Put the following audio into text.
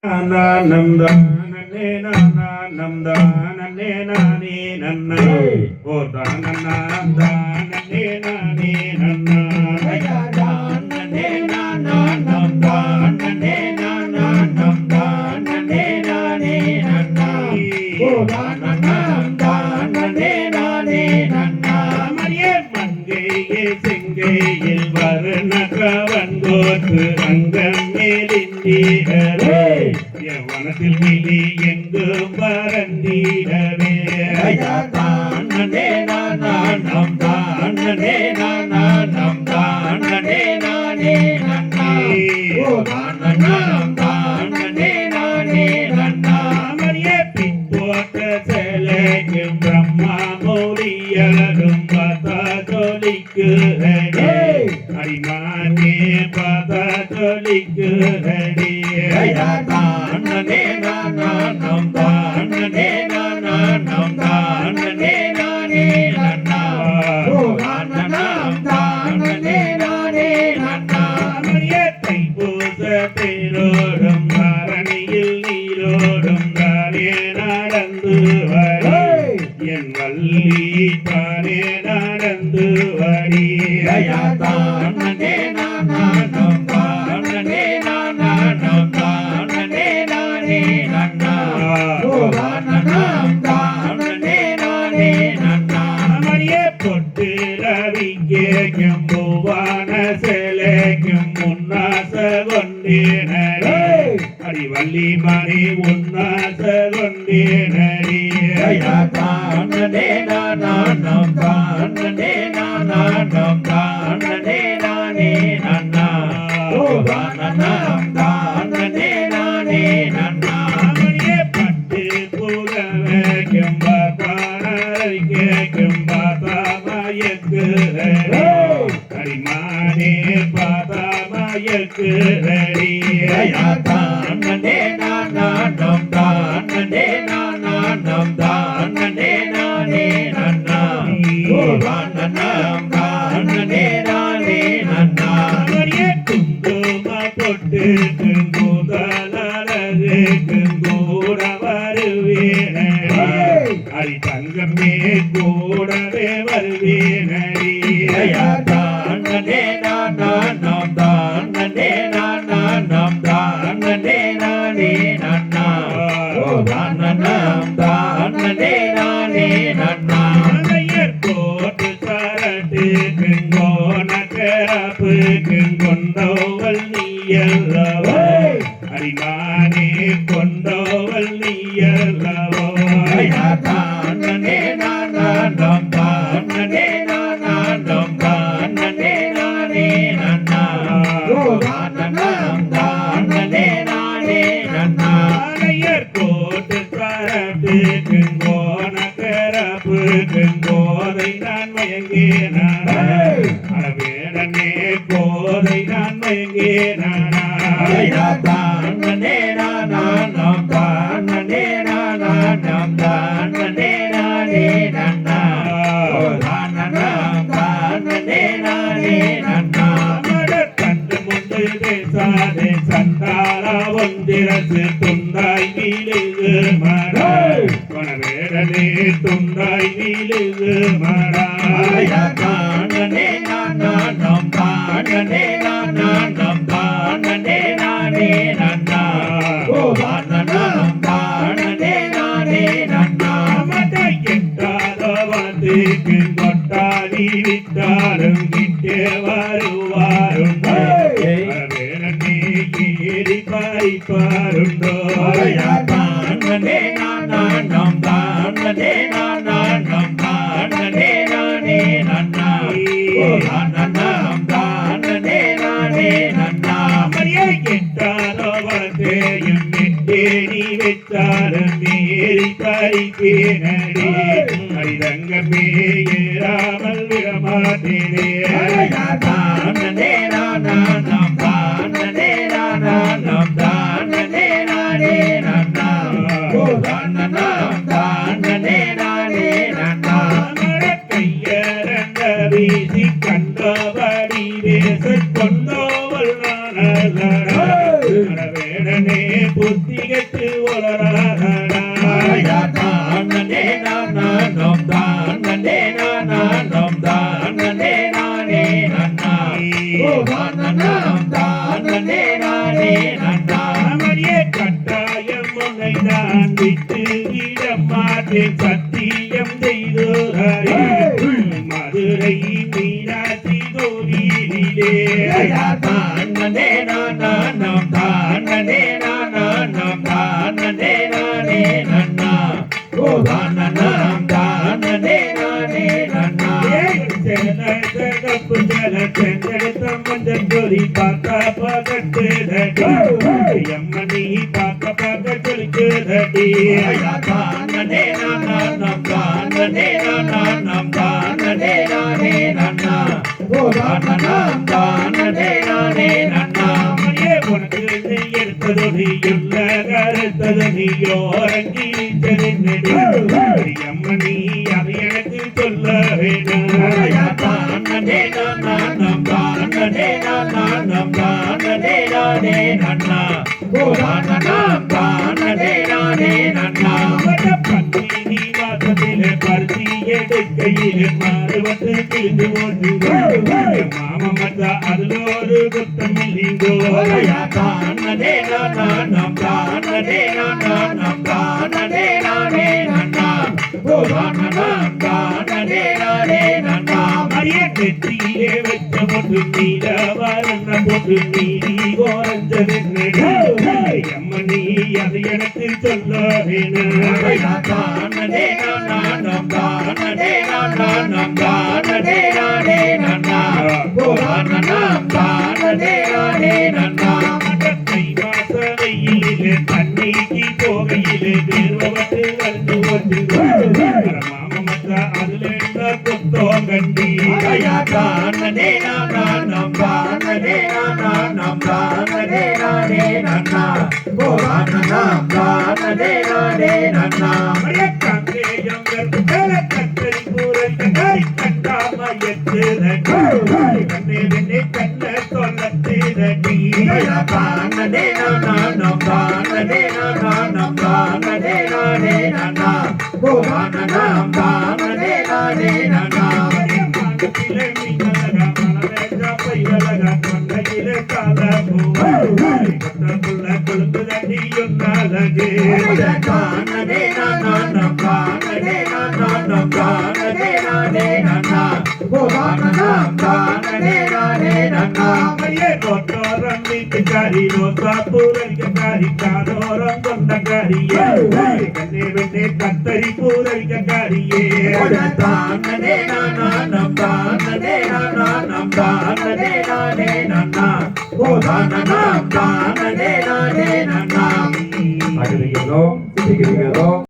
நம் தானே நம் தானே நானே நன்ன ஓ தானே நானே நன்ன தானே நம் தானே நம் தானே நானே நன்ன ஓ தானே நானே நன்ன மரியே மங்கையே செங்கையில் வருணகவன் கோத்து அங்கம் மேலிந்தீரே வனத்தில் கிளி எங்கும் பறந்தீரவே தானே நம் தானே நம் தானே நானே நன்னா ஓ நம் தானே நானே நன்னா மரியே பின்போட்ட செலைக்கும் பிரம்மா மௌரியரும் பதா ஜொலிக்குறே அடிமானே பதா ஜொலிக்குறே தானே நம் தானே நம் தானே நானே நன்னா ஓ நம் தானே நானே நன்னா மரியே தைப்பூச தேரோடும் தாரணியில் நீரோடும் தானே நடந்து வரி என் வள்ளி தானே நடந்து வரி தானே நம் தானே நம் தானே நானே நன்னா ஓ நம் தானே நானே நன்னா மரியே பொட்டு ரவிக்கும் பூவான சேலைக்கும் முன்னாச கொண்டேனே அடிவள்ளி மணி உன்னாச கொண்டேனே தானே நம் தானே நம் தானே நானே நன்னா ஓ நம் தானே நானே நன்னா மரியே பட்டு புகழைக்கும் பாரிக்கும் பாதாமயக்குறே அடிமானே பாதாமயக்குறே தானே நம் தானே நம் தானே நானே நன்னா ஓ நம் தானே நானே நன்னா மரியே குங்கும பொட்டு குங்குதலழகு கூட வருவேனே அடி தங்கமே கூடவே வருவேனடி தானே நம் தானே நம் தானே நானே நன்னா ஓ நம் தானே நானே நன்னா போட்டு சரட்டு குங்கோன கரப்பு குங்கொண்டோவல் நீயல்லவோ அடிமானே கொண்டோவல் நீயல்லவோ தானே நம் தானே நம் தானே நானே நன்னா ஓ நம் தானே நானே நன்னா போட்டு சரட்டு குங்கோன கரப்பு குங்கோதை நான் மயங்கேனானா அழவேடனே கோதை நான் மயங்கேனானா தானே நம் தானே நம் தானே நானே நன்னா ஓ நம் தானே நானே நன்னா கண்டு முண்டு பேசாதே சண்டாளா ஒன்றிரசு துண்டாய் வீழுகு மடா வேடனே துண்டாய் வீழுகு மடா தானே நம் தானே நம் தானே நானே நன்னா ஓ நம் தானே நானே நன்னா மதை எட்டாதோ வந்து கொட்டாதி விட்டாலும் கிட்டே வருவாருண்டோ வேடனே ஏறி பாய்ப்பாருண்டோ தானே நம் தானே நம் தானே நானே நன்னா ஓ நம் தானே நானே நன்னா மரியே எட்டாதோ வந்தையும் நெட்டேரி வெச்சாலும் ஏறி பறிப்பேனடி அரிதங்கமே ஏறாமல் விடமாட்டேனே தானே நம் தானே நம் தானே நானே நன்னா ஓ நம் தானே நானே நன்னா கையரங்க வீசி கண்டபடி பேச கொண்டோவல் வேடனே புத்தி போலராடா தானே நானும் தானே நானும் தானே நானே நன்னா தானம் தானே நானே நன்னா அவனே கட்டாயம் உன்னை நான் விட்டு விட மாட்டேன் சத்தியம் செய்து மதுரை மீனாட்சி கோவிலிலே தானே நானும் தானே நானும் தானே நானே நன்னா தானம் தானே நானே நன்னா கப்பு ஜல செங்கெடுத்த மஞ்சள் பொறி பார்க்க பகட்டு எம்மணி பார்க்க பார்க்க சொல்லிக்குதடி தானே நானும் தானே நானும் தானே நானே நன்னா தானம் தானே நானே நன்னா உனக்கு எடுத்தது நீ இல்ல கருத்தது நீயோ அரங்கி அம்மணி அது எனக்கு சொல்ல வேண்டும் தானே நானும் தானே நானும் தானே நானே நன்னா தானம் தானே நானே நன்னா பன்னி வாசத்திலே பருத்தி எடுக்கையிலே மாறுவத்து கிழிந்து ஓட்டு மாமமத்தா அதுல ஒரு குத்தம் இல்லைங்கோ தானே நானும் தானே நானும் தானே நானே நன்னா தானம் தானே நானே நன்னா மரிய நெற்றியிலே வச்ச போட்டு நீல வரண போட்டு நீதி ஓரஞ்சது அம்மணி அது எனக்கு சொல்ல வேணும் தானே நானும் தானே நானும் தானே நானே நன்னா தானம் தானே நானே நன்னா கை வாசலையிலே தண்ணிக்கு போகையிலே தேர்வட்டு வந்து வந்து மாமமத்தா அதுல என்ன குத்தம் கண்டி தானே நானும் தானே நானும் தானே நானே நன்னா தானம் தானே நானே நன்னா கத்தரி பூரை கண்டாமயத்து கண்ணே கண்ண சொல்லத்து தானே நானும் தானே நானும் தானே நானே நன்னா தானம் தானே நானே நன்னா தானே நானும் தானே நானும் தானே நானே நன்னா தானம் தானே நானே நன்னா கொட்டோரம் வீட்டுக்காரி ரோசா பூரடிக்காரி காதோரம் கொண்டக்காரியே கண்ணே வெண்ணே கத்தரி பூரடிக்காரியே தானே நானும் தானே நானும் தானே நானே நன்னா தானம்